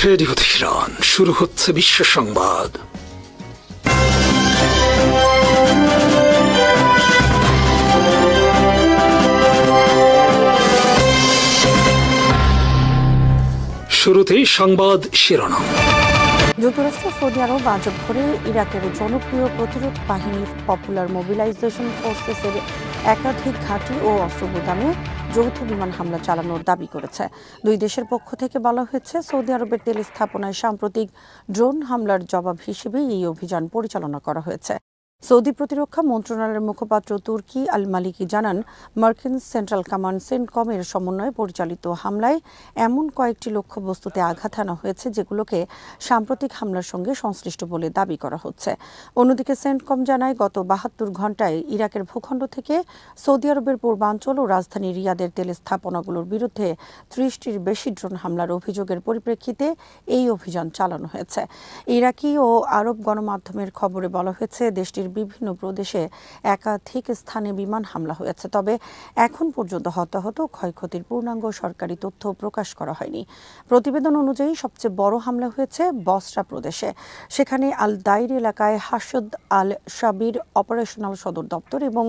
Radio Tehran, শুরু হচ্ছে বিশ্ব সংবাদ। শুরুতেই সংবাদ শিরোনাম। যুক্তরাষ্ট্র, সৌদি আরব আজব করে ইরাকের জনপ্রিয় প্রতিরোধ বাহিনীর পপুলার মোবিলাইজেশন ফোর্সেসের একাধিক ঘাঁটি ও অস্ত্র গুদামে যৌথ বিমান হামলা চালানোর দাবি করেছে। দুই দেশের পক্ষ থেকে বলা হয়েছে, সৌদি আরবের তেল স্থাপনায় সাম্প্রতিক ড্রোন হামলার জবাব হিসেবে এই অভিযান পরিচালনা করা হয়েছে। সৌদি প্রতিরক্ষা মন্ত্রণালয়ের মুখপাত্র তুর্কি আল মালিকি জানান, মার্কিন সেন্ট্রাল কমান্ড সেন্টকমের সমন্বয়ে পরিচালিত হামলায় এমন কয়েকটি লক্ষ্যবস্তুতে আঘাত হানা হয়েছে যেগুলোকে সাম্প্রতিক হামলার সঙ্গে সংশ্লিষ্ট বলে দাবি করা হচ্ছে। অন্যদিকে সেন্টকম জানায়, গত ৭২ ঘণ্টায় ইরাকের ভূখণ্ড থেকে সৌদি আরবের পূর্বাঞ্চল ও রাজধানী রিয়াদের তেল স্থাপনাগুলোর বিরুদ্ধে ৩০টির বেশি ড্রোন হামলার অভিযোগের পরিপ্রেক্ষিতে এই অভিযান চালানো হয়েছে। ইরাকি ও আরব গণমাধ্যমের খবরে বলা হয়েছে, দেশটির বিভিন্ন প্রদেশে একাধিক স্থানে বিমান হামলা হয়েছে, তবে এখন পর্যন্ত হতাহত ক্ষয়ক্ষতির পূর্ণাঙ্গ সরকারি তথ্য প্রকাশ করা হয়নি। প্রতিবেদন অনুযায়ী সবচেয়ে বড় হামলা হয়েছে বসরা প্রদেশে। সেখানে আল দাইর এলাকায় হাসদ আল শাবির অপারেশনাল সদর দপ্তর এবং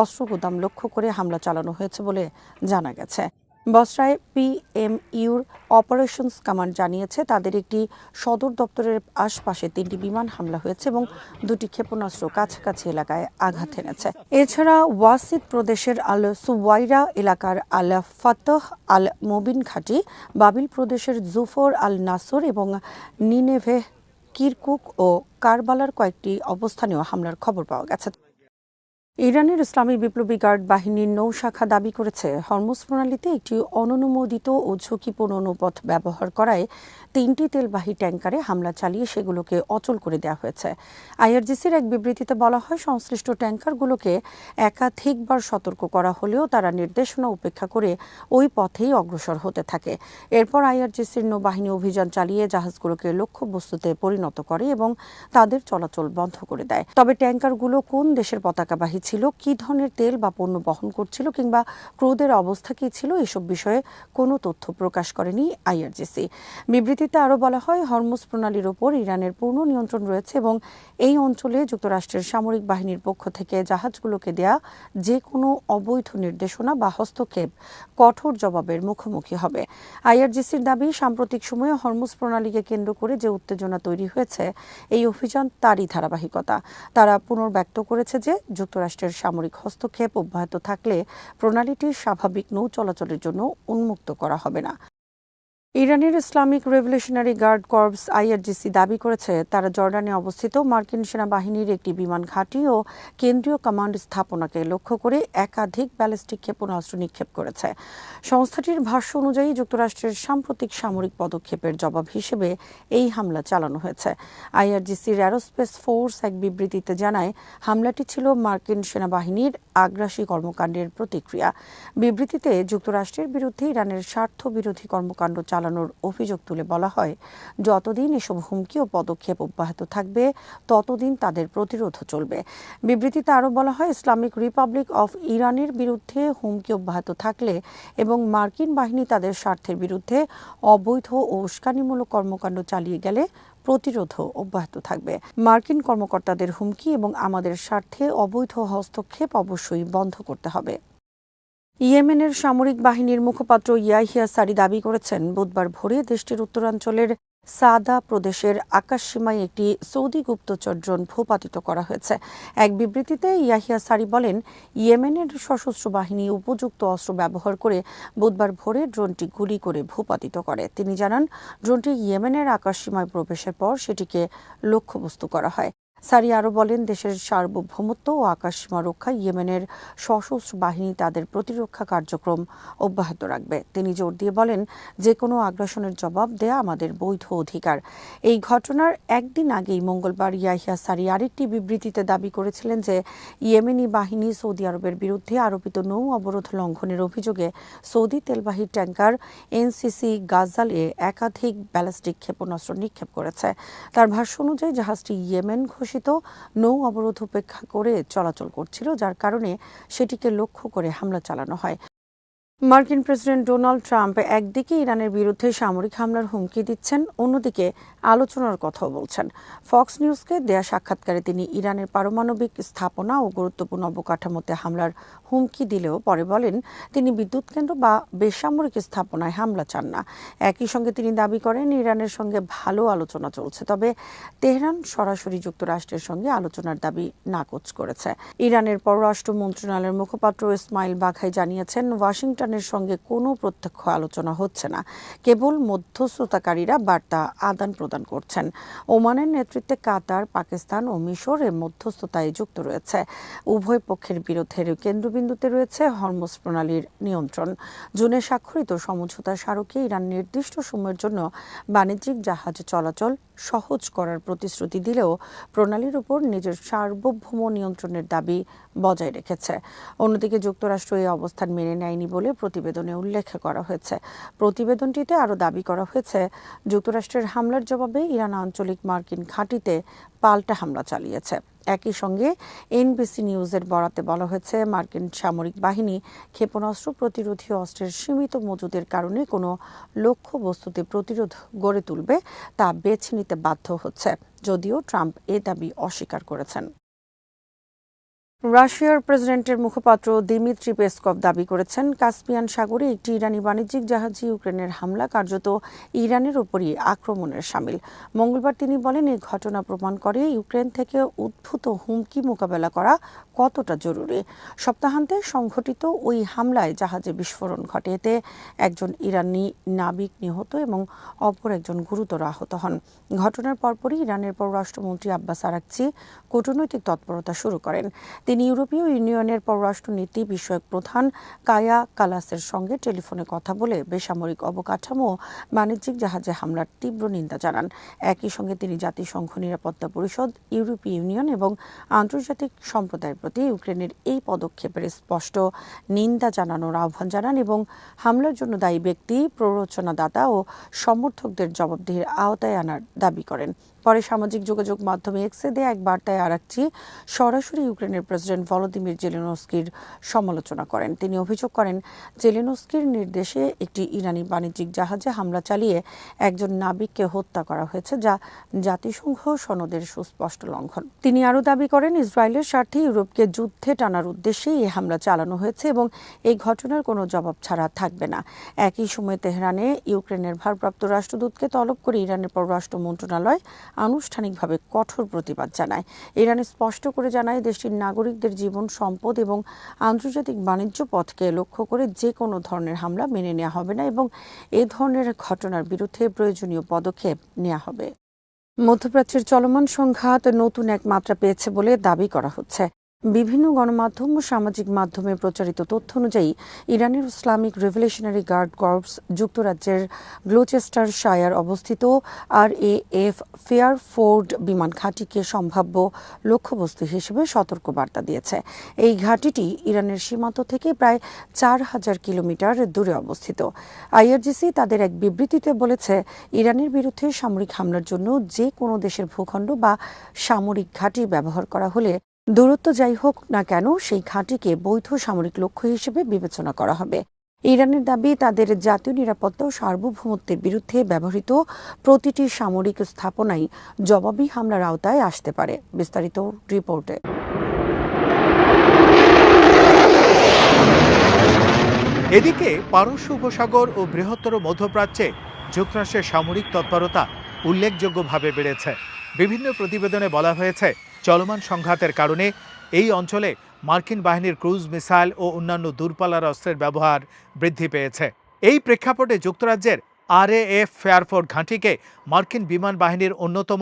অস্ত্র গুদাম লক্ষ্য করে হামলা চালানো হয়েছে বলে জানা গেছে। বসরায় পিএমইউর অপারেশনস কমান্ড জানিয়েছে, তাদের একটি সদর দপ্তরের আশপাশে ৩টি বিমান হামলা হয়েছে এবং ২টি ক্ষেপণাস্ত্র কাছাকাছি এলাকায় আঘাত এনেছে। এছাড়া ওয়াসিদ প্রদেশের আল সুওয়াইরা এলাকার আল ফাতহ আল মুবিন ঘাঁটি, বাবিল প্রদেশের জুফর আল নাসর এবং নিনেভে, কিরকুক ও কারবালার কয়েকটি অবস্থানেও হামলার খবর পাওয়া গেছে। ইরানের ইসলামী বিপ্লবী গার্ড বাহিনীর নৌ শাখা দাবি করেছে, হরমুজ প্রণালীতে একটি অননুমোদিত ও ঝুঁকিপূর্ণ নৌপথ ব্যবহার করায় ৩টি তেলবাহী ট্যাঙ্কারে হামলা চালিয়ে সেগুলোকে অচল করে দেওয়া হয়েছে। আইআরজিসির এক বিবৃতিতে বলা হয়, সংশ্লিষ্ট ট্যাঙ্কারগুলোকে একাধিকবার সতর্ক করা হলেও তারা নির্দেশনা উপেক্ষা করে ওই পথেই অগ্রসর হতে থাকে। এরপর আইআরজিসির নৌবাহিনী অভিযান চালিয়ে জাহাজগুলোকে লক্ষ্যবস্তুতে পরিণত করে এবং তাদের চলাচল বন্ধ করে দেয়। তবে ট্যাঙ্কারগুলো কোন দেশের পতাকাবাহী ছিল, কী ধরনের তেল বা পণ্য বহন করছিল কিংবা ক্রুদের অবস্থা কী ছিল, এসব বিষয়ে কোনো তথ্য প্রকাশ করেনি আইআরজিসি। বিবৃতিতে আরও বলা হয়, হরমুজ প্রণালীর ওপর ইরানের পূর্ণ নিয়ন্ত্রণ রয়েছে এবং এই অঞ্চলে যুক্তরাষ্ট্রের সামরিক বাহিনীর পক্ষ থেকে জাহাজগুলোকে দেয়া যে কোনো অবৈধ নির্দেশনা বা হস্তক্ষেপ কঠোর জবাবের মুখোমুখি হবে। আইআরজিসির দাবি, সাম্প্রতিক সময়ে হরমুজ প্রণালীকে কেন্দ্র করে যে উত্তেজনা তৈরি হয়েছে, এই অভিযান তারই ধারাবাহিকতা। তারা পুনর্ব্যক্ত করেছে যে যুক্তরাষ্ট্রের সামরিক হস্তক্ষেপ অব্যাহত থাকলে প্রণালীটির স্বাভাবিক নৌ চলাচলের জন্য উন্মুক্ত করা হবে না। ইরানের Islamic revolutionary guard corps IRGC দাবি করেছে, তারা জর্ডানে অবস্থিত মার্কিন সেনাবাহিনীর একটি বিমান ঘাঁটি ও কেন্দ্রীয় কমান্ড স্থাপনাকে লক্ষ্য করে একাধিক ব্যালিস্টিক ক্ষেপণাস্ত্র নিক্ষেপ করেছে। সংস্থাটির ভাষ্য অনুযায়ী যুক্তরাষ্ট্রের সাম্প্রতিক সামরিক পদক্ষেপের জবাব হিসেবে এই হামলা চালানো হয়েছে। আইআরজিসির অ্যারোস্পেস ফোর্স এক বিবৃতিতে জানায়, হামলাটি ছিল মার্কিন সেনাবাহিনীর আগ্রাসী কর্মকাণ্ডের প্রতিক্রিয়া। বিবৃতিতে যুক্তরাষ্ট্রের বিরুদ্ধে ইরানের স্বার্থ বিরোধী কর্মকাণ্ড চালানোর অভিযোগ তুলে বলা হয়, যতদিন এসব হুমকি ও পদক্ষেপ অব্যাহত থাকবে ততদিন তাদের প্রতিরোধও চলবে। বিবৃতিতে আরও বলা হয়, ইসলামিক রিপাবলিক অফ ইরানের বিরুদ্ধে হুমকি অব্যাহত থাকলে এবং মার্কিন বাহিনী তাদের স্বার্থের বিরুদ্ধে অবৈধ ও উস্কানিমূলক কর্মকাণ্ড চালিয়ে গেলে প্রতিরোধও অব্যাহত থাকবে। মার্কিন কর্মকর্তাদের হুমকি এবং আমাদের স্বার্থে অবৈধ হস্তক্ষেপ অবশ্যই বন্ধ করতে হবে। ইয়েমেনের সামরিক বাহিনীর মুখপাত্র ইয়াহিয়া সারি দাবি করেছেন, বুধবার ভোরে দেশটির উত্তরাঞ্চলের সাদা প্রদেশের আকাশসীমায় একটি সৌদি গুপ্তচর ড্রোন ভূপাতিত করা হয়েছে। এক বিবৃতিতে ইয়াহিয়া সারি বলেন, ইয়েমেনের সশস্ত্র বাহিনী উপযুক্ত অস্ত্র ব্যবহার করে বুধবার ভোরে ড্রোনটি গুলি করে ভূপাতিত করে। তিনি জানান, ড্রোনটি ইয়েমেনের আকাশসীমায় প্রবেশের পর সেটিকে লক্ষ্যবস্তু করা হয়। সারি আরও বলেন, দেশের সার্বভৌমত্ব ও আকাশসীমা রক্ষায় ইয়েমেনের সশস্ত্র বাহিনী তাদের প্রতিরক্ষা কার্যক্রম অব্যাহত রাখবে। তিনি জোর দিয়ে বলেন, যে কোনো আগ্রাসনের জবাব দেয়া আমাদের বৈধ অধিকার। এই ঘটনার একদিন আগেই মঙ্গলবার ইয়াহিয়া সারি আরেকটি বিবৃতিতে দাবি করেছিলেন যে ইয়েমেনি বাহিনী সৌদি আরবের বিরুদ্ধে আরোপিত নৌ অবরোধ লঙ্ঘনের অভিযোগে সৌদি তেলবাহী ট্যাঙ্কার এনসিসি গাজালে একাধিক ব্যালিস্টিক ক্ষেপণাস্ত্র নিক্ষেপ করেছে। তার ভাষ্য অনুযায়ী জাহাজটি ইয়েমেন ঘোষিত নৌ অবরোধ উপেক্ষা করে চলাচল করছিল, যার কারণে সেটিকে লক্ষ্য করে হামলা চালানো হয়। মার্কিন প্রেসিডেন্ট ডোনাল্ড ট্রাম্প একদিকে ইরানের বিরুদ্ধে সামরিক হামলার হুমকি দিচ্ছেন, অন্যদিকে আলোচনার কথাও বলছেন। ফক্স নিউজকে দেয়া সাক্ষাৎকারে তিনি ইরানের পারমাণবিক স্থাপনা ও গুরুত্বপূর্ণ অবকাঠামোতে হামলার হুমকি দিলেও পরে বলেন তিনি বিদ্যুৎ কেন্দ্র বা বেসামরিক স্থাপনায় হামলা চান না। একই সঙ্গে তিনি দাবি করেন ইরানের সঙ্গে ভালো আলোচনা চলছে, তবে তেহরান সরাসরি যুক্তরাষ্ট্রের সঙ্গে আলোচনার দাবি নাকচ করেছে। ইরানের পররাষ্ট্র মন্ত্রণালয়ের মুখপাত্র ইসমাইল বাঘাই জানিয়েছেন ওয়াশিংটনের সঙ্গে কোনো প্রত্যক্ষ আলোচনা হচ্ছে না, কেবল মধ্যস্থতাকারীরা বার্তা আদান প্রদান করছেন। ওমানের নেতৃত্বে কাতার, পাকিস্তান ও মিশর এর মধ্যস্থতায় যুক্ত রয়েছে। উভয় পক্ষের বিরোধের কেন্দ্রবিন্দুতে রয়েছে হরমুজ প্রণালীর নিয়ন্ত্রণ। জুনে স্বাক্ষরিত সমঝোতা স্মারকে ইরান নির্দিষ্ট সময়ের জন্য বাণিজ্যিক জাহাজ চলাচল সহজ করার প্রতিশ্রুতি দিলেও প্রণালীর উপর নিজের সার্বভৌম নিয়ন্ত্রণের দাবি বজায় রেখেছে। অন্যদিকে যুক্তরাষ্ট্র এই অবস্থান মেনে নেয়নি বলে প্রতিবেদনে উল্লেখ করা হয়েছে। প্রতিবেদনটিতে আরও দাবি করা হয়েছে যুক্তরাষ্ট্রের হামলার জবাবে ইরান আঞ্চলিক মার্কিন ঘাঁটিতে পাল্টা হামলা চালিয়েছে। একই সঙ্গে এনবিসি নিউজের বরাতে বলা হয়েছে মার্কিন সামরিক বাহিনী ক্ষেপণাস্ত্র প্রতিরোধী অস্ত্রের সীমিত মজুদের কারণে কোনো লক্ষ্যবস্তুতে প্রতিরোধ গড়ে তুলবে তা বেছে নিতে বাধ্য হচ্ছে, যদিও ট্রাম্প এ দাবি অস্বীকার করেছেন। রাশিয়ার প্রেসিডেন্টের মুখপাত্র দিমিত্রি পেসকভ দাবি করেছেন কাস্পিয়ান সাগরে একটি ইরানি বাণিজ্যিক জাহাজে ইউক্রেনের হামলা কার্যত ইরানের উপরই আক্রমণের শামিল। মঙ্গলবার তিনি বলেন এই ঘটনা প্রমাণ করে ইউক্রেন থেকে উদ্ভূত হুমকি মোকাবেলা করা কতটা জরুরি। সপ্তাহান্তে সংঘটিত ওই হামলায় জাহাজে বিস্ফোরণ ঘটে, এতে একজন ইরানি নাবিক নিহত এবং অপর একজন গুরুতর আহত হন। ঘটনার পরপরই ইরানের পররাষ্ট্রমন্ত্রী আব্বাস আরাকচি কূটনৈতিক তৎপরতা শুরু করেন। তিনি ইউরোপীয় ইউনিয়নের পররাষ্ট্রনীতি বিষয়ক প্রধান কায়া কালাসের সঙ্গে টেলিফোনে কথা বলে বেসামরিক অবকাঠামো বাণিজ্যিক জাহাজে হামলার তীব্র নিন্দা জানান। একই সঙ্গে তিনি জাতিসংঘ নিরাপত্তা পরিষদ, ইউরোপীয় ইউনিয়ন এবং আন্তর্জাতিক সম্প্রদায়ের প্রতি ইউক্রেনের এই পদক্ষেপের স্পষ্ট নিন্দা জানানোর আহ্বান জানান এবং হামলার জন্য দায়ী ব্যক্তি, প্ররোচনাদাতা ও সমর্থকদের জবাবদিহির আওতায় আনার দাবি করেন। পরে সামাজিক যোগাযোগ মাধ্যমে এক্সে দেয়া এক বার্তায় আরাকচি সরাসরি ইউক্রেনের প্রেসিডেন্ট ভলোদিমির জেলেনস্কির সমালোচনা করেন। তিনি অভিযোগ করেন জেলেনস্কির নির্দেশে একটি ইরানি বাণিজ্যিক জাহাজে হামলা চালিয়ে একজন নাবিককে হত্যা করা হয়েছে, যা জাতিসংঘ সনদের সুস্পষ্ট লঙ্ঘন। তিনি আরও দাবি করেন ইসরায়েলের স্বার্থে ইউরোপকে যুদ্ধে টানার উদ্দেশ্যে এই হামলা চালানো হয়েছে এবং এই ঘটনার কোনো জবাব ছাড়া থাকবে না। একই সময় তেহরানে ইউক্রেনের ভারপ্রাপ্ত রাষ্ট্রদূতকে তলব করে ইরানের পররাষ্ট্র মন্ত্রণালয় আনুষ্ঠানিকভাবে কঠোর প্রতিবাদ জানায়। ইরান স্পষ্ট করে জানায় দেশটির নাগরিকদের জীবন, সম্পদ এবং আন্তর্জাতিক বাণিজ্য পথকে লক্ষ্য করে যে কোনো ধরনের হামলা মেনে নেওয়া হবে না এবং এ ধরনের ঘটনার বিরুদ্ধে প্রয়োজনীয় পদক্ষেপ নেওয়া হবে। মধ্যপ্রাচ্যের চলমান সংঘাত নতুন এক মাত্রা পেয়েছে বলে দাবি করা হচ্ছে। বিভিন্ন গণমাধ্যম ও সামাজিক মাধ্যমে প্রচারিত তথ্য অনুযায়ী ইরানের ইসলামিক রেভলিউশনারি গার্ড কর্পস যুক্তরাজ্যের গ্লোচেস্টারশায়ার অবস্থিত RAF ফেয়ারফোর্ড বিমান ঘাঁটিকে সম্ভাব্য লক্ষ্যবস্তু হিসেবে সতর্কবার্তা দিয়েছে। এই ঘাঁটিটি ইরানের সীমান্ত থেকে প্রায় 4000 কিলোমিটার দূরে অবস্থিত। IRGC তাদের এক বিবৃতিতে বলেছে ইরানের বিরুদ্ধে সামরিক হামলার জন্য যে কোনো দেশের ভূখণ্ড বা সামরিক ঘাঁটি ব্যবহার করা হলে দূরত্ব যাই হোক না কেন সেই ঘাঁটিকে বৈধ সামরিক লক্ষ্য হিসেবে বিবেচনা করা হবে। ইরানের দাবি তাদের জাতীয় নিরাপত্তা ও সার্বভৌমত্বের বিরুদ্ধে ব্যবহৃত প্রতিটি সামরিক স্থাপনাই জবাবি হামলার আওতায় আসতে পারে। বিস্তারিত রিপোর্টে। এদিকে পারস্য উপসাগর ও বৃহত্তর মধ্যপ্রাচ্যে যুক্তরাষ্ট্রের সামরিক তৎপরতা উল্লেখযোগ্যভাবে বেড়েছে। বিভিন্ন প্রতিবেদনে বলা হয়েছে চলমান সংঘাতের কারণে এই অঞ্চলে মার্কিন বাহিনীর ক্রুজ মিসাইল ও অন্যান্য দূরপাল্লার অস্ত্রের ব্যবহার বৃদ্ধি পেয়েছে। এই প্রেক্ষাপটে যুক্তরাজ্যের RAF ফেয়ারফোর্ড ঘাঁটিকে মার্কিন বিমান বাহিনীর অন্যতম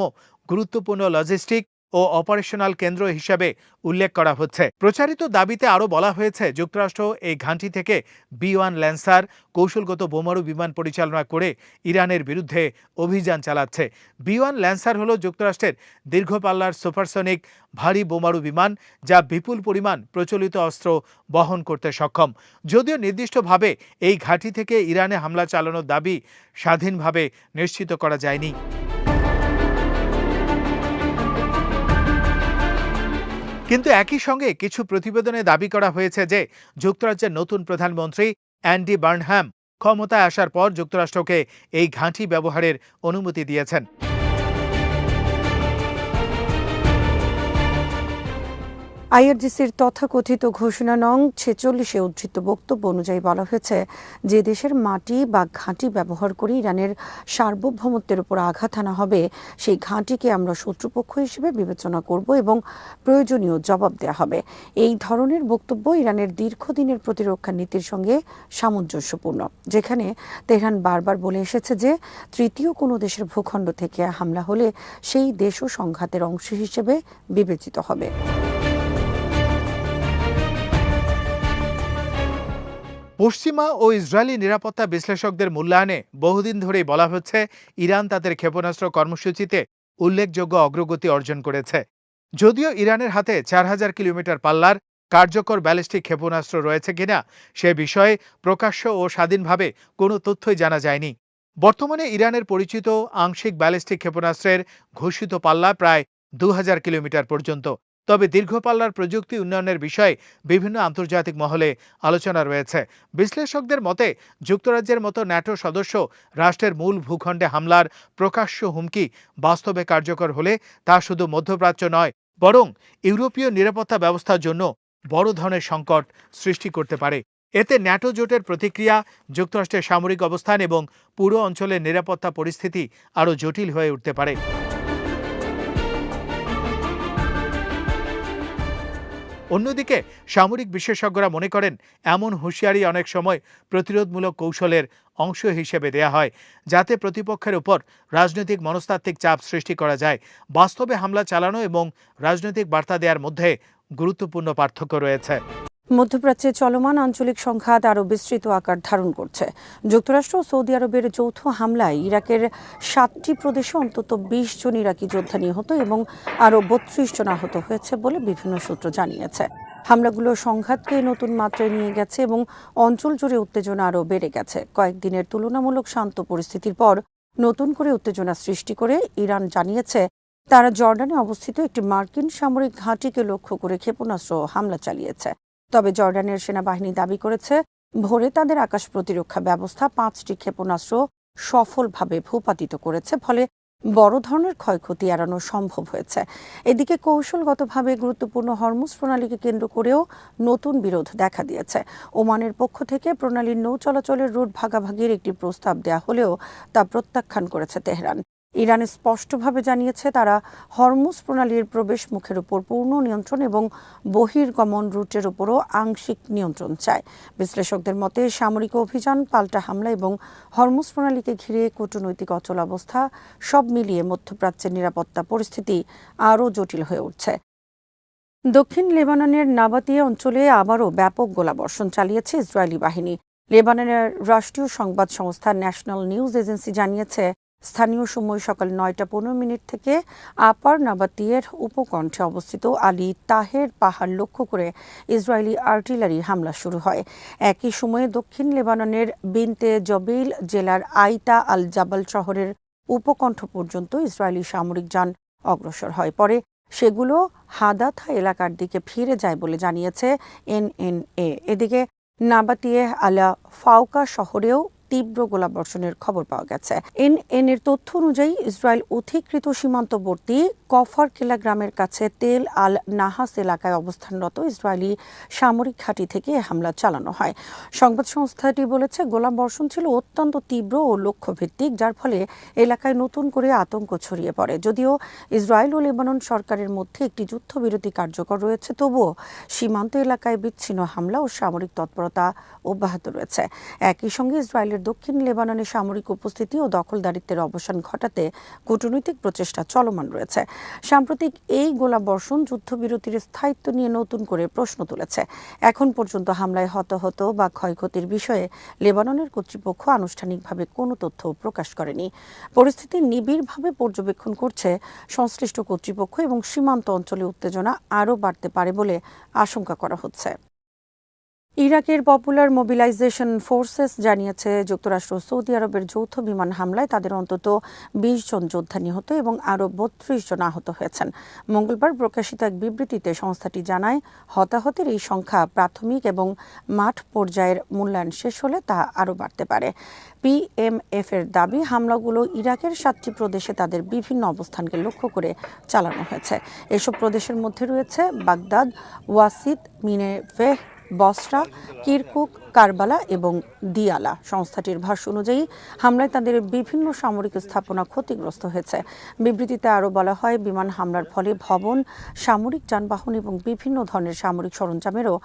গুরুত্বপূর্ণ লজিস্টিক ও অপারেশনাল কেন্দ্র হিসেবে উল্লেখ করা হচ্ছে। প্রচারিত দাবিতে আরও বলা হয়েছে যুক্তরাষ্ট্র এই ঘাঁটি থেকে B-1 ল্যান্সার কৌশলগত বোমারু বিমান পরিচালনা করে ইরানের বিরুদ্ধে অভিযান চালাচ্ছে। B-1 ল্যান্সার হল যুক্তরাষ্ট্রের দীর্ঘপাল্লার সুপারসনিক ভারী বোমারু বিমান, যা বিপুল পরিমাণ প্রচলিত অস্ত্র বহন করতে সক্ষম। যদিও নির্দিষ্টভাবে এই ঘাঁটি থেকে ইরানে হামলা চালানোর দাবি স্বাধীনভাবে নিশ্চিত করা যায়নি। কিন্তু একই সঙ্গে কিছু প্রতিবেদনে দাবি করা হয়েছে যে যুক্তরাজ্যের নতুন প্রধানমন্ত্রী অ্যান্ডি বার্নহ্যাম ক্ষমতায় আসার পর যুক্তরাষ্ট্রকে এই ঘাঁটি ব্যবহারের অনুমতি দিয়েছেন। আইআরজিসির তথাকথিত ঘোষণা নং ৪৬-এ উদ্ধৃত বক্তব্য অনুযায়ী বলা হয়েছে, যে দেশের মাটি বা ঘাঁটি ব্যবহার করে ইরানের সার্বভৌমত্বের উপর আঘাত আনা হবে, সেই ঘাঁটিকে আমরা শত্রুপক্ষ হিসেবে বিবেচনা করব এবং প্রয়োজনীয় জবাব দেওয়া হবে। এই ধরনের বক্তব্য ইরানের দীর্ঘদিনের প্রতিরক্ষা নীতির সঙ্গে সামঞ্জস্যপূর্ণ, যেখানে তেহরান বারবার বলে এসেছে যে তৃতীয় কোনো দেশের ভূখণ্ড থেকে হামলা হলে সেই দেশও সংঘাতের অংশ হিসেবে বিবেচিত হবে। পশ্চিমা ও ইসরায়েলি নিরাপত্তা বিশ্লেষকদের মূল্যায়নে বহুদিন ধরেই বলা হচ্ছে ইরান তাদের ক্ষেপণাস্ত্র কর্মসূচিতে উল্লেখযোগ্য অগ্রগতি অর্জন করেছে। যদিও ইরানের হাতে ৪,০০০ কিলোমিটার পাল্লার কার্যকর ব্যালিস্টিক ক্ষেপণাস্ত্র রয়েছে কিনা সে বিষয়ে প্রকাশ্য ও স্বাধীনভাবে কোনো তথ্যই জানা যায়নি। বর্তমানে ইরানের পরিচিত আংশিক ব্যালিস্টিক ক্ষেপণাস্ত্রের ঘোষিত পাল্লা প্রায় ২,০০০ কিলোমিটার পর্যন্ত। তবে দীর্ঘপাল্লার প্রযুক্তি উন্নয়নের বিষয়ে বিভিন্ন আন্তর্জাতিক মহলে আলোচনা রয়েছে। বিশ্লেষকদের মতে যুক্তরাজ্যের মতো ন্যাটো সদস্য রাষ্ট্রের মূল ভূখণ্ডে হামলার প্রকাশ্য হুমকি বাস্তবে কার্যকর হলে তা শুধু মধ্যপ্রাচ্য নয়, বরং ইউরোপীয় নিরাপত্তা ব্যবস্থার জন্য বড় ধরনের সংকট সৃষ্টি করতে পারে। এতে ন্যাটো জোটের প্রতিক্রিয়া, যুক্তরাষ্ট্রের সামরিক অবস্থান এবং পুরো অঞ্চলের নিরাপত্তা পরিস্থিতি আরও জটিল হয়ে উঠতে পারে। অন্যদিকে সামরিক বিশেষজ্ঞরা মনে করেন এমন হুঁশিয়ারি অনেক সময় প্রতিরোধমূলক কৌশলের অংশ হিসেবে দেয়া হয়, যাতে প্রতিপক্ষের উপর রাজনৈতিক মনস্তাত্ত্বিক চাপ সৃষ্টি করা যায়। বাস্তবে হামলা চালানো এবং রাজনৈতিক বার্তা দেওয়ার মধ্যে গুরুত্বপূর্ণ পার্থক্য রয়েছে। মধ্যপ্রাচ্যে চলমান আঞ্চলিক সংঘাত আরও বিস্তৃত আকার ধারণ করছে। যুক্তরাষ্ট্র ও সৌদি আরবের যৌথ হামলায় ইরাকের ৭টি প্রদেশে অন্তত ২০ জন ইরাকি যোদ্ধা নিহত এবং আরও ৩২ জন আহত হয়েছে বলে বিভিন্ন সূত্র জানিয়েছে। হামলাগুলো সংঘাতকে নতুন মাত্রায় নিয়ে গেছে এবং অঞ্চল জুড়ে উত্তেজনা আরও বেড়ে গেছে। কয়েকদিনের তুলনামূলক শান্ত পরিস্থিতির পর নতুন করে উত্তেজনা সৃষ্টি করে ইরান জানিয়েছে তারা জর্ডানে অবস্থিত একটি মার্কিন সামরিক ঘাঁটিকে লক্ষ্য করে ক্ষেপণাস্ত্র হামলা চালিয়েছে। তবে জর্ডানের সেনাবাহিনী দাবি করেছে ভোরে তাদের আকাশ প্রতিরক্ষা ব্যবস্থা ৫টি ক্ষেপণাস্ত্র সফলভাবে ভূপাতিত করেছে, ফলে বড় ধরনের ক্ষয়ক্ষতি এড়ানো সম্ভব হয়েছে। এদিকে কৌশলগতভাবে গুরুত্বপূর্ণ হরমুজ প্রণালীকে কেন্দ্র করেও নতুন বিরোধ দেখা দিয়েছে। ওমানের পক্ষ থেকে প্রণালীর নৌ চলাচলের রুট ভাগাভাগির একটি প্রস্তাব দেয়া হলেও তা প্রত্যাখ্যান করেছে তেহরান। ইরান স্পষ্টভাবে জানিয়েছে তারা হরমুজ প্রণালীর প্রবেশ মুখের উপর পূর্ণ নিয়ন্ত্রণ এবং বহির্গমন রুটের উপরও আংশিক নিয়ন্ত্রণ চায়। বিশ্লেষকদের মতে সামরিক অভিযান, পাল্টা হামলা এবং হরমুজ প্রণালীকে ঘিরে কূটনৈতিক অচলাবস্থা সব মিলিয়ে মধ্যপ্রাচ্যের নিরাপত্তা পরিস্থিতি আরও জটিল হয়ে উঠছে। দক্ষিণ লেবাননের নাবাতিয়া অঞ্চলে আবারও ব্যাপক গোলাবর্ষণ চালিয়েছে ইসরায়েলি বাহিনী। লেবাননের রাষ্ট্রীয় সংবাদ সংস্থা ন্যাশনাল নিউজ এজেন্সি জানিয়েছে স্থানীয় সময় সকাল ৯টা ১৫ থেকে আপার নাবাতিয়ের উপকণ্ঠে অবস্থিত আলী তাহের পাহাড় লক্ষ্য করে ইসরায়েলি আর্টিলারি হামলা শুরু হয়। একই সময়ে দক্ষিণ লেবাননের বিনতে জবেইল জেলার আইতা আল জাবাল শহরের উপকণ্ঠ পর্যন্ত ইসরায়েলি সামরিক যান অগ্রসর হয়। পরে সেগুলো হাদাথা এলাকার দিকে ফিরে যায় বলে জানিয়েছে এনএনএ। এদিকে নাবাতিয়ে আলা ফাউকা শহরেও তীব্র গোলাবর্ষণের খবর পাওয়া গেছে। এনএনএর তথ্য অনুযায়ী ইসরায়েল অধিকৃত সীমান্তবর্তী কফর কেলা গ্রামের কাছে তেল আল নাহাস এলাকায় অবস্থানরত ইসরায়েলি সামরিক ঘাঁটি থেকে হামলা চালানো হয়। সংবাদ সংস্থাটি বলেছে গোলাবর্ষণ ছিল অত্যন্ত তীব্র ও লক্ষ্যভিত্তিক, যার ফলে এলাকায় নতুন করে আতঙ্ক ছড়িয়ে পড়ে। যদিও ইসরায়েল ও লেবানন সরকারের মধ্যে একটি যুদ্ধবিরতি কার্যকর রয়েছে, তবুও সীমান্ত এলাকায় বিচ্ছিন্ন হামলা ও সামরিক তৎপরতা অব্যাহত রয়েছে। একই সঙ্গে ইসরায়েলের দক্ষিণ লেবাননে সামরিক উপস্থিতি ও দখলদারিত্বের অবসান ঘটাতে কূটনৈতিক প্রচেষ্টা চলমান রয়েছে। সাম্প্রতিক এই গোলাবর্ষণ যুদ্ধবিরতির স্থায়িত্ব নিয়ে নতুন করে প্রশ্ন তুলেছে। এখন পর্যন্ত হামলায় হতাহত বা ক্ষয়ক্ষতির বিষয়ে লেবাননের কর্তৃপক্ষ আনুষ্ঠানিকভাবে কোনো তথ্য প্রকাশ করেনি। পরিস্থিতি নিবিড়ভাবে পর্যবেক্ষণ করছে সংশ্লিষ্ট কর্তৃপক্ষ এবং সীমান্ত অঞ্চলে উত্তেজনা আরও বাড়তে পারে বলে আশঙ্কা করা হচ্ছে। ইরাকের পপুলার মোবিলাইজেশন ফোর্সেস জানিয়েছে যুক্তরাষ্ট্র ও সৌদি আরবের যৌথ বিমান হামলায় তাদের অন্তত ২০ জন যোদ্ধা নিহত এবং আরও ৩২ জন আহত হয়েছেন। মঙ্গলবার প্রকাশিত এক বিবৃতিতে সংস্থাটি জানায়, হতাহতের এই সংখ্যা প্রাথমিক এবং মাঠ পর্যায়ের মূল্যায়ন শেষ হলে তা আরও বাড়তে পারে। পিএমএফ এর দাবি, হামলাগুলো ইরাকের ৭টি প্রদেশে তাদের বিভিন্ন অবস্থানকে লক্ষ্য করে চালানো হয়েছে। এসব প্রদেশের মধ্যে রয়েছে বাগদাদ, ওয়াসিদ, মিনেভেহ, বসরা, কিরকুক, কারবালা এবং দিয়ালা। সংস্থাটির ভাষ্য অনুযায়ী হামলায় তাদের বিভিন্ন সামরিক স্থাপনা ক্ষতিগ্রস্ত হয়েছে। বিবৃতিতে আরও বলা হয়, বিমান হামলার ফলে ভবন, সামরিক যানবাহন এবং বিভিন্ন ধরনের সামরিক সরঞ্জামেরও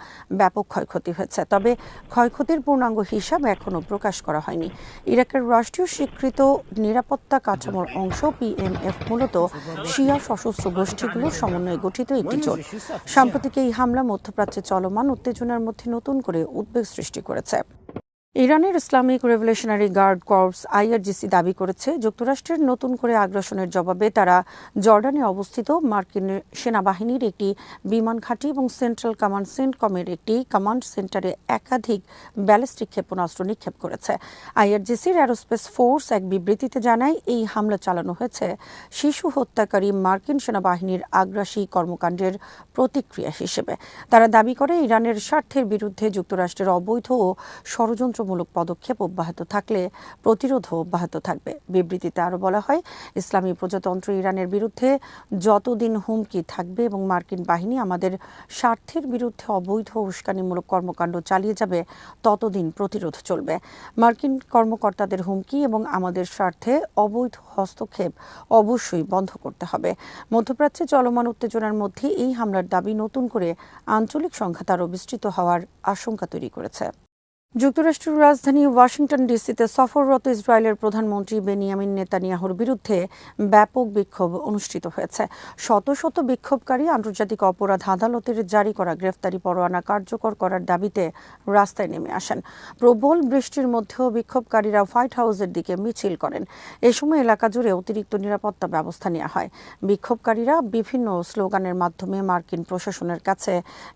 ব্যাপক ক্ষয়ক্ষতি হয়েছে। তবে ক্ষয়ক্ষতির পূর্ণাঙ্গ হিসাব এখনও প্রকাশ করা হয়নি। ইরাকের রাষ্ট্রীয় স্বীকৃত নিরাপত্তা কাঠামোর অংশ পিএমএফ মূলত শিয়া সশস্ত্র গোষ্ঠীগুলোর সমন্বয়ে গঠিত একটি জোট। সাম্প্রতিক এই হামলা মধ্যপ্রাচ্যে চলমান উত্তেজনার মধ্যে নতুন করে উদ্বেগ সৃষ্টি করেছে। ইরানের Islamic revolutionary guard corps IRGC দাবি করেছে, যুক্তরাষ্ট্রের নতুন করে আগ্রাসনের জবাবে তারা জর্ডানে অবস্থিত মার্কিন সেনাবাহিনীর একটি বিমান ঘাঁটি এবং সেন্ট্রাল কমান্ড সেন্টকমের একটি কমান্ড সেন্টারে একাধিক ব্যালিস্টিক ক্ষেপণাস্ত্র নিক্ষেপ করেছে। আইআরজিসির অ্যারোস্পেস ফোর্স এক বিবৃতিতে জানায়, এই হামলা চালানো হয়েছে শিশু হত্যাকারী মার্কিন সেনাবাহিনীর আগ্রাসী কর্মকাণ্ডের প্রতিক্রিয়া হিসেবে। তারা দাবি করে, ইরানের স্বার্থের বিরুদ্ধে যুক্তরাষ্ট্রের অবৈধ ও ষড়যন্ত্রমূলক পদক্ষেপ অব্যাহত থাকলে প্রতিরোধও অব্যাহত থাকবে। বিবৃতিতে আরও বলা হয়, ইসলামী প্রজাতন্ত্র ইরানের বিরুদ্ধে যতদিন হুমকি থাকবে এবং মার্কিন বাহিনী আমাদের স্বার্থের বিরুদ্ধে অবৈধ উস্কানিমূলক কর্মকাণ্ড চালিয়ে যাবে, ততদিন প্রতিরোধ চলবে। মার্কিন কর্মকর্তাদের হুমকি এবং আমাদের স্বার্থে অবৈধ হস্তক্ষেপ অবশ্যই বন্ধ করতে হবে। মধ্যপ্রাচ্যে চলমান উত্তেজনার মধ্যে এই হামলার দাবি নতুন করে আঞ্চলিক সংঘাত আরও বিস্তৃত হওয়ার আশঙ্কা তৈরি করেছে। যুক্তরাষ্ট্রের রাজধানী ওয়াশিংটন ডিসিতে সফররত ইসরায়েলের প্রধানমন্ত্রী বেনিয়ামিন নেতানিয়াহুর বিরুদ্ধে ব্যাপক বিক্ষোভ অনুষ্ঠিত হয়েছে। শত শত বিক্ষোভকারী আন্তর্জাতিক অপরাধ আদালতের জারি করা গ্রেফতারি পরোয়ানা কার্যকর করার দাবিতে রাস্তায় নেমে আসেন। প্রবল বৃষ্টির মধ্যেও বিক্ষোভকারীরা হোয়াইট হাউসের দিকে মিছিল করেন। এ সময় এলাকা জুড়ে অতিরিক্ত নিরাপত্তা ব্যবস্থা নেওয়া হয়। বিক্ষোভকারীরা বিভিন্ন স্লোগানের মাধ্যমে মার্কিন প্রশাসনের কাছে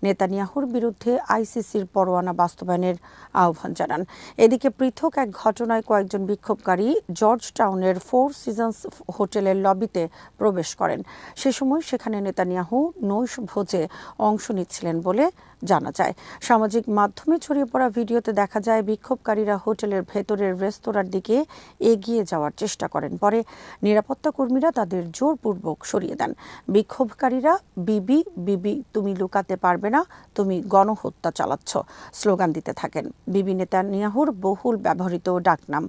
নেতানিয়াহুর বিরুদ্ধে আইসিসির পরোয়ানা বাস্তবায়নের আহ্বান জানান। এদিকে পৃথক এক ঘটনায় কয়েকজন বিক্ষোভকারী জর্জ টাউনের 4 সিজনস হোটেলের লবিতে প্রবেশ করেন। সে সময় সেখানে নেতানিয়াহু নৈশ ভোজে অংশ নিচ্ছিলেন বলে জানা যায়। সামাজিক মাধ্যমে ছড়িয়ে পড়া ভিডিওতে দেখা যায়, বিক্ষোভকারীরা হোটেলের ভেতরের রেস্তোরাঁর দিকে এগিয়ে যাওয়ার চেষ্টা করেন। পরে নিরাপত্তা কর্মীরা তাদের জোরপূর্বক সরিয়ে দেন। বিক্ষোভকারীরা বিবি বিবি তুমি লুকাতে পারবে না, তুমি গণহত্যা চালাচ্ছ স্লোগান দিতে থাকেন। বিবি নেতানিয়াহুর বহুল ব্যবহৃত ডাকনাম।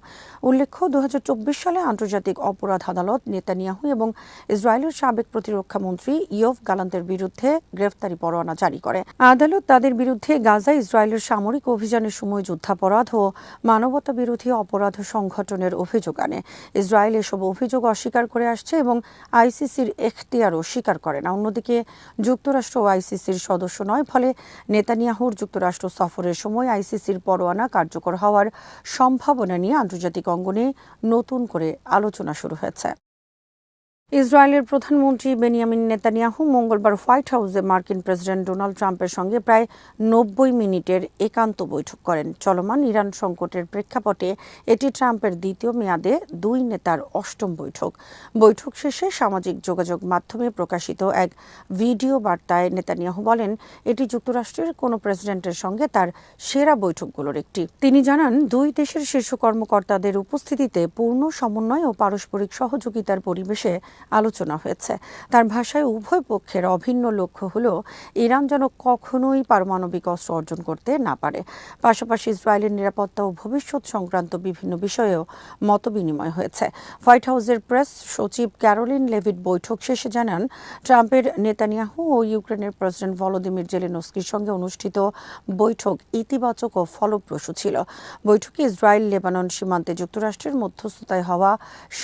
উল্লেখ্য, ২০২৪ সালে আন্তর্জাতিক অপরাধ আদালত নেতানিয়াহু এবং ইসরায়েলের সাবেক প্রতিরক্ষা মন্ত্রী ইয়োভ গালান্তের বিরুদ্ধে গ্রেফতারি পরোয়ানা জারি করে। আদালত তাদের বিরুদ্ধে গাজায় ইসরায়েলের সামরিক অভিযানের সময় যুদ্ধাপরাধ ও মানবতা বিরোধী অপরাধ সংগঠনের অভিযোগ আনে। ইসরায়েল এসব অভিযোগ অস্বীকার করে আসছে এবং আইসিসির এখতিয়ারও স্বীকার করে না। অন্যদিকে যুক্তরাষ্ট্র আইসিসির সদস্য নয়, ফলে নেতানিয়াহুর যুক্তরাষ্ট্র সফরের সময় আইসিসির পরোয়ানা কার্যকর হওয়ার সম্ভাবনা নিয়ে আন্তর্জাতিক অঙ্গনে নতুন করে আলোচনা শুরু হয়েছে। ইসরায়েলের প্রধানমন্ত্রী বেনিয়ামিন নেতানিয়াহু মঙ্গলবার হোয়াইট হাউসে মার্কিন প্রেসিডেন্ট ডোনাল্ড ট্রাম্পের সঙ্গে প্রায় ৯০ মিনিটের একান্ত বৈঠক করেন। চলমান ইরান সংকটের প্রেক্ষাপটে এটি ট্রাম্পের দ্বিতীয় মেয়াদে দুই নেতার ৮ম বৈঠক। বৈঠক শেষে সামাজিক যোগাযোগ মাধ্যমে প্রকাশিত এক ভিডিও বার্তায় নেতানিয়াহু বলেন, এটি যুক্তরাষ্ট্রের কোনো প্রেসিডেন্টের সঙ্গে তার সেরা বৈঠকগুলোর একটি। তিনি জানান, দুই দেশের শীর্ষ কর্মকর্তাদের উপস্থিতিতে পূর্ণ সমন্বয় ও পারস্পরিক সহযোগিতার পরিবেশে আলোচনা হয়েছে। তার ভাষায় উভয় পক্ষের অভিন্ন লক্ষ্য হল ইরান যেন কখনোই পারমাণবিক অস্ত্র অর্জন করতে না পারে। পাশাপাশি ইসরায়েলের নিরাপত্তা ও ভবিষ্যৎ সংক্রান্ত বিভিন্ন বিষয়েও মতবিনিময় হয়েছে। হোয়াইট হাউসের প্রেস সচিব ক্যারোলিন লেভিট বৈঠক শেষে জানান, ট্রাম্পের নেতানিয়াহু ও ইউক্রেনের প্রেসিডেন্ট ভলোদিমির জেলেনস্কির সঙ্গে অনুষ্ঠিত বৈঠক ইতিবাচক ও ফলপ্রসূ ছিল। বৈঠকে ইসরায়েল লেবানন সীমান্তে যুক্তরাষ্ট্রের মধ্যস্থতায় হওয়া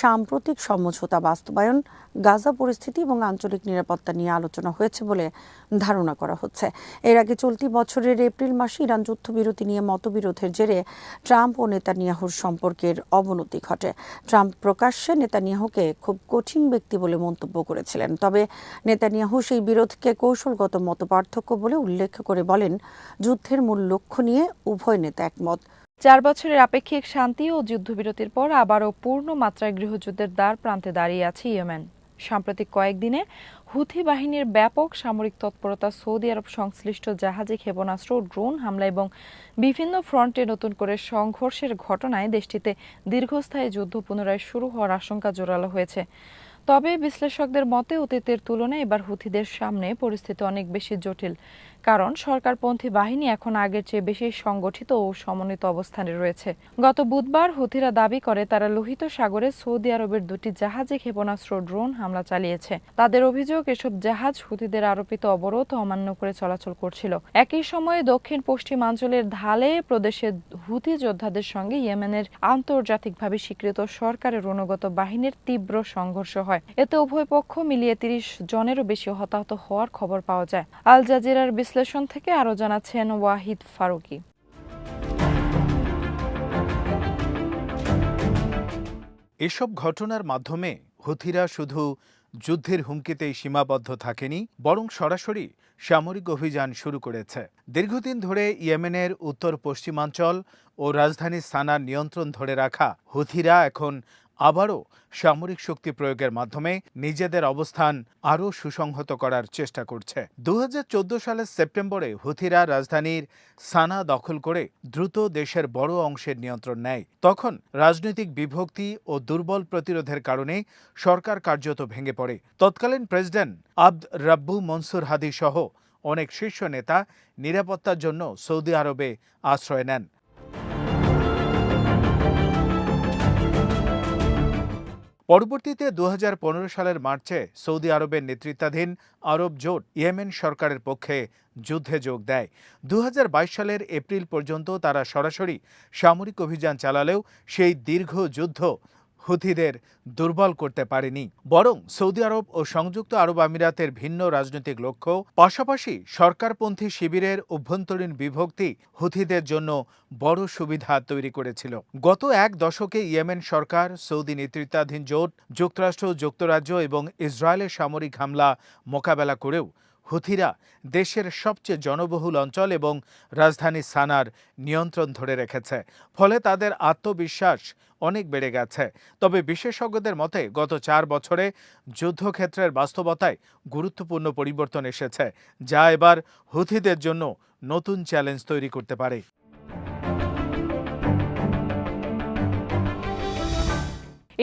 সাম্প্রতিক সমঝোতা বাস্তবায়ন, গাজা পরিস্থিতি এবং আঞ্চলিক নিরাপত্তা নিয়ে আলোচনা হয়েছে বলে ধারণা করা হচ্ছে। এর আগে চলতি বছরের এপ্রিল মাসে ইরান যুদ্ধবিরতি নিয়ে মতবিরোধের জেরে ট্রাম্প ও নেতানিয়াহুর সম্পর্কের অবনতি ঘটে। ট্রাম্প প্রকাশ্যে নেতানিয়াহুকে খুব কঠিন ব্যক্তি বলে মন্তব্য করেছিলেন। তবে নেতানিয়াহু সেই বিরোধকে কৌশলগত মতপার্থক্য বলে উল্লেখ করে বলেন, যুদ্ধের মূল লক্ষ্য নিয়ে উভয় নেতা একমত। 4 বছরের আপেক্ষিক শান্তি ও যুদ্ধবিরতির পর আবারও পূর্ণ মাত্রায় গৃহযুদ্ধের দ্বার প্রান্তে দাঁড়িয়ে আছে ইয়েমেন। সাম্প্রতিক কয়েকদিনে হুথি বাহিনীর ব্যাপক সামরিক তৎপরতা, সৌদি আরব সংশ্লিষ্ট জাহাজে ক্ষেপণাস্ত্র, ড্রোন হামলা এবং বিভিন্ন ফ্রন্টে নতুন করে সংঘর্ষের ঘটনায় দেশটিতে দীর্ঘস্থায়ী যুদ্ধ পুনরায় শুরু হওয়ার আশঙ্কা জোরালো হয়েছে। তবে বিশ্লেষকদের মতে অতীতের তুলনায় এবার হুথিদের সামনে পরিস্থিতি অনেক বেশি জটিল, কারণ সরকারপন্থী বাহিনী এখন আগের চেয়ে বেশি সংগঠিত ও সমন্বিত অবস্থানে রয়েছে। গত বুধবার হুথিরা দাবি করে তারা লোহিত সাগরে সৌদি আরবের 2টি জাহাজে ক্ষেপণাস্ত্র, ড্রোন হামলা চালিয়েছে। তাদের অভিযোগ, এসব জাহাজ হুথিদের আরোপিত অবরোধ অমান্য করে চলাচল করছিল। একই সময়ে দক্ষিণ পশ্চিমাঞ্চলের ধালে প্রদেশে হুথি যোদ্ধাদের সঙ্গে ইয়েমেনের আন্তর্জাতিকভাবে স্বীকৃত সরকারের অনুগত বাহিনীর তীব্র সংঘর্ষ হয়। এতে উভয় পক্ষ মিলিয়ে 30 জনেরও বেশি হতাহত হওয়ার খবর পাওয়া যায়। আল জাজিরার বিশ্লেষণ থেকে আরও জানাচ্ছেন ওয়াহিদ ফারুকি। এসব ঘটনার মাধ্যমে হুথিরা শুধু যুদ্ধের হুমকিতেই সীমাবদ্ধ থাকেনি, বরং সরাসরি সামরিক অভিযান শুরু করেছে। দীর্ঘদিন ধরে ইয়েমেনের উত্তর পশ্চিমাঞ্চল ও রাজধানী সানার নিয়ন্ত্রণ ধরে রাখা হুথিরা এখন আবারও সামরিক শক্তি প্রয়োগের মাধ্যমে নিজেদের অবস্থান আরও সুসংহত করার চেষ্টা করছে। 2014 সালের সেপ্টেম্বরে হুথিরা রাজধানীর সানা দখল করে দ্রুত দেশের বড় অংশের নিয়ন্ত্রণ নেয়। তখন রাজনৈতিক বিভক্তি ও দুর্বল প্রতিরোধের কারণে সরকার কার্যত ভেঙে পড়ে। তৎকালীন প্রেসিডেন্ট আব্দ রাব্বু মনসুর হাদি সহ অনেক শীর্ষ নেতা নিরাপত্তার জন্য সৌদি আরবে আশ্রয় নেন। পরবর্তীতে 2015 সালের মার্চে সৌদি আরবের নেতৃত্বাধীন আরব জোট ইয়েমেন সরকারের পক্ষে যুদ্ধে যোগ দেয়। 2022 সালের এপ্রিল পর্যন্ত তারা সরাসরি সামরিক অভিযান চালালেও সেই দীর্ঘ যুদ্ধ হুথিদের দুর্বল করতে পারেনি, বরং সৌদি আরব ও সংযুক্ত আরব আমিরাতের ভিন্ন রাজনৈতিক লক্ষ্য, পাশাপাশি সরকারপন্থী শিবিরের অভ্যন্তরীণ বিভক্তি হুথিদের জন্য বড় সুবিধা তৈরি করেছিল। গত এক দশকে ইয়েমেন সরকার, সৌদি নেতৃত্বাধীন জোট, যুক্তরাষ্ট্র, যুক্তরাজ্য এবং ইসরায়েলের সামরিক হামলা মোকাবেলা করেও হুথিরা দেশের সবচেয়ে জনবহুল অঞ্চল এবং রাজধানী সানার নিয়ন্ত্রণ ধরে রেখেছে। ফলে তাদের আত্মবিশ্বাস অনেক বেড়ে গেছে। তবে বিশেষজ্ঞদের মতে গত 4 বছরে যুদ্ধক্ষেত্রের বাস্তবতায় গুরুত্বপূর্ণ পরিবর্তন এসেছে, যা এবার হুথিদের জন্য নতুন চ্যালেঞ্জ তৈরি করতে পারে।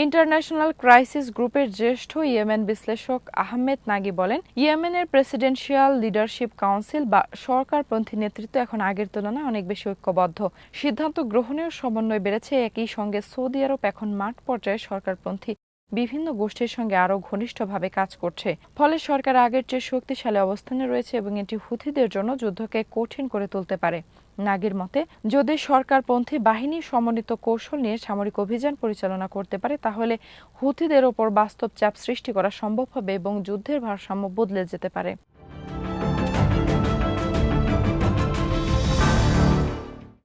ইন্টারন্যাশনাল ক্রাইসিস গ্রুপের জ্যেষ্ঠ ইয়েমেন বিশ্লেষক আহমেদ নাগি বলেন, ইয়েমেনের প্রেসিডেন্সিয়াল লিডারশিপ কাউন্সিল বা সরকারপন্থী নেতৃত্ব এখন আগের তুলনায় অনেক বেশি ঐক্যবদ্ধ। সিদ্ধান্ত গ্রহণের সমন্বয় বেড়েছে। একই সঙ্গে সৌদি আরব এখন মাঠ পর্যায়ে সরকারপন্থী বিভিন্ন গোষ্ঠীর সঙ্গে আরও ঘনিষ্ঠভাবে কাজ করছে। ফলে সরকার আগের চেয়ে শক্তিশালী অবস্থানে রয়েছে এবং এটি হুথিদের জন্য যুদ্ধকে কঠিন করে তুলতে পারে। নাগির মতে, যদি সরকারপন্থী বাহিনী সমন্বিত কৌশল নিয়ে সামরিক অভিযান পরিচালনা করতে পারে, তাহলে হুথিদের ওপর বাস্তব চাপ সৃষ্টি করা সম্ভব হবে এবং যুদ্ধের ভারসাম্য বদলে যেতে পারে।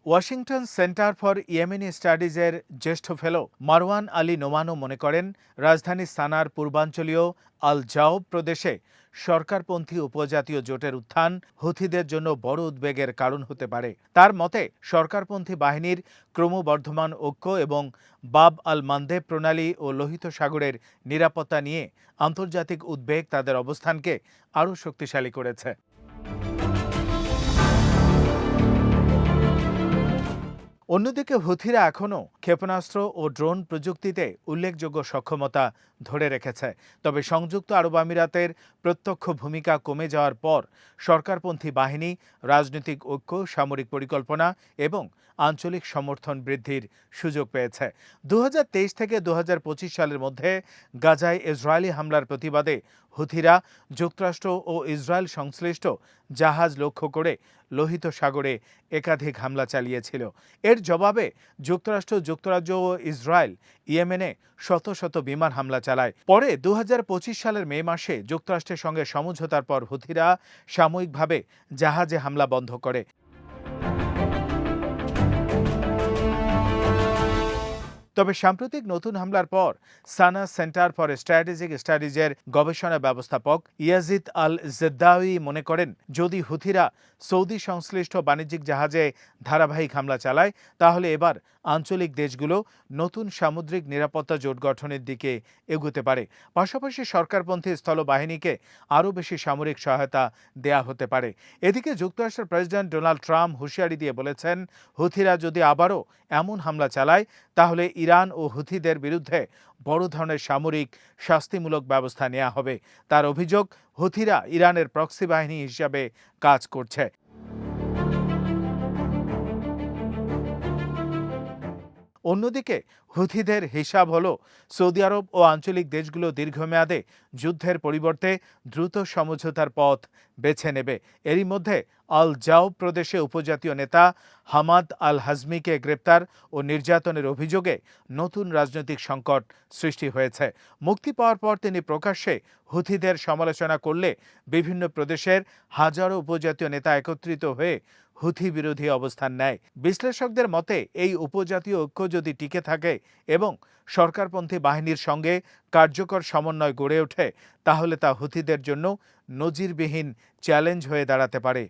ওয়াশিংটন সেন্টার ফর ইয়েমেনি স্টাডিজের জ্যেষ্ঠ ফেলো মারওয়ান আলী নোমানও মনে করেন, রাজধানী সানার পূর্বাঞ্চলীয় আল জাওব প্রদেশে সরকারপন্থী উপজাতীয় জোটের উত্থান হুথিদের জন্য বড় উদ্বেগের কারণ হতে পারে। তার মতে, সরকারপন্থী বাহিনীর ক্রমবর্ধমান ঐক্য এবং বাব আল মান্দেব প্রণালী ও লোহিত সাগরের নিরাপত্তা নিয়ে আন্তর্জাতিক উদ্বেগ তাদের অবস্থানকে আরও শক্তিশালী করেছে। অন্যদিকে হুথিরা এখনও ক্ষেপণাস্ত্র ও ড্রোন প্রযুক্তিতে উল্লেখযোগ্য সক্ষমতা ধরে রেখেছে। তবে সংযুক্ত আরব আমিরাতের প্রত্যক্ষ ভূমিকা কমে যাওয়ার পর সরকারপন্থী বাহিনী, রাজনৈতিক ঐক্য, সামরিক পরিকল্পনা এবং আঞ্চলিক সমর্থন বৃদ্ধির সুযোগ পেয়েছে। 2023 থেকে 2025 সালের মধ্যে গাজায় ইসরায়েলি হামলার প্রতিবাদে হুথিরা যুক্তরাষ্ট্র ও ইসরায়েল সংশ্লিষ্ট জাহাজ লক্ষ্য করে লোহিত সাগরে একাধিক হামলা চালিয়েছিল। এর জবাবে যুক্তরাষ্ট্র, যুক্তরাজ্য ও ইসরায়েল ইয়েমেনে শত শত বিমান হামলা চালায়। পরে 2025 সালের মে মাসে যুক্তরাষ্ট্রের সঙ্গে সমঝোতার পর হুথিরা সাময়িকভাবে জাহাজে হামলা বন্ধ করে। তবে সাম্প্রতিক নতুন হামলার পর সানা সেন্টার ফর স্ট্র্যাটেজিক স্টাডিজের গবেষণা ব্যবস্থাপক ইয়াজিদ আল জেদ্দাউই মনে করেন, যদি হুথিরা সৌদি সংশ্লিষ্ট বাণিজ্যিক জাহাজে ধারাবাহিক হামলা চালায় তাহলে এবার আঞ্চলিক দেশগুলো নতুন সামুদ্রিক নিরাপত্তা জোট গঠনের দিকে এগুতে পারে। পাশাপাশি সরকারপন্থী স্থলবাহিনীকে আরও বেশি সামরিক সহায়তা দেয়া হতে পারে। এদিকে যুক্তরাষ্ট্রের প্রেসিডেন্ট ডোনাল্ড ট্রাম্প হুঁশিয়ারি দিয়ে বলেছেন, হুথিরা যদি আবারও এমন হামলা চালায় তাহলে ইরান ও হুথিদের বিরুদ্ধে বড় ধরনের সামরিক শাস্তিমূলক ব্যবস্থা নেওয়া হবে। তার অভিযোগ, হুথিরা ইরানের প্রক্সি বাহিনী হিসাবে কাজ করছে। অন্যদিকে হুথিদের হিসাব হল, সৌদি আরব ও আঞ্চলিক দেশগুলো দীর্ঘমেয়াদে যুদ্ধের পরিবর্তে দ্রুত সমঝোতার পথ বেছে নেবে। এরই মধ্যে আল জাউব প্রদেশে উপজাতীয় নেতা হামাদ আল হাজমিকে গ্রেপ্তার ও নির্যাতনের অভিযোগে নতুন রাজনৈতিক সংকট সৃষ্টি হয়েছে। মুক্তি পাওয়ার পর তিনি প্রকাশ্যে হুথিদের সমালোচনা করলে বিভিন্ন প্রদেশের হাজারো উপজাতীয় নেতা একত্রিত হয়ে হুথি বিরোধী অবস্থান নেয়। বিশ্লেষকদের মতে এই উপজাতীয় ঐক্য যদি টিকে থাকে এবং সরকারপন্থী বাহিনীর সঙ্গে কার্যকর সমন্বয় গড়ে ওঠে তাহলে তা হুথিদের জন্য নজিরবিহীন চ্যালেঞ্জ হয়ে দাঁড়াতে পারে।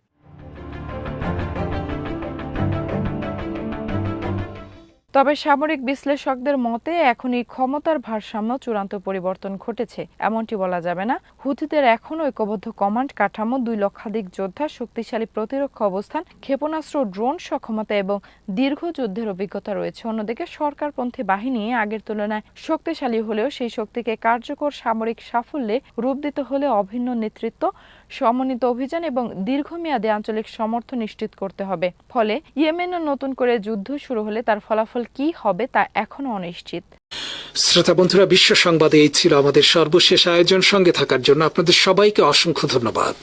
তবে সামরিক বিশ্লেষকদের মতে এখনই ক্ষমতার ভারসাম্য চূড়ান্ত পরিবর্তন ঘটেছে এমনটি বলা যাবে না। হুথিদের এখনও ঐক্যবদ্ধ কমান্ড কাঠামো, 2 লক্ষাধিক যোদ্ধা, শক্তিশালী প্রতিরক্ষা অবস্থান, ক্ষেপণাস্ত্র, ড্রোন সক্ষমতা এবং দীর্ঘ যুদ্ধের অভিজ্ঞতা রয়েছে। অন্যদিকে সরকারপন্থী বাহিনী আগের তুলনায় শক্তিশালী হলেও সেই শক্তিকে কার্যকর সামরিক সাফল্যে রূপ দিতে হলে অভিন্ন নেতৃত্ব, সমন্বিত অভিযান এবং দীর্ঘমেয়াদী আঞ্চলিক সমর্থন নিশ্চিত করতে হবে। ফলে ইয়েমেনে নতুন করে যুদ্ধ শুরু হলে তার ফলাফল কি হবে তা এখনো অনিশ্চিত। শ্রোতা বন্ধুরা, বিশ্ব সংবাদে এই ছিল আমাদের সর্বশেষ আয়োজন। সঙ্গে থাকার জন্য আপনাদের সবাইকে অসংখ্য ধন্যবাদ।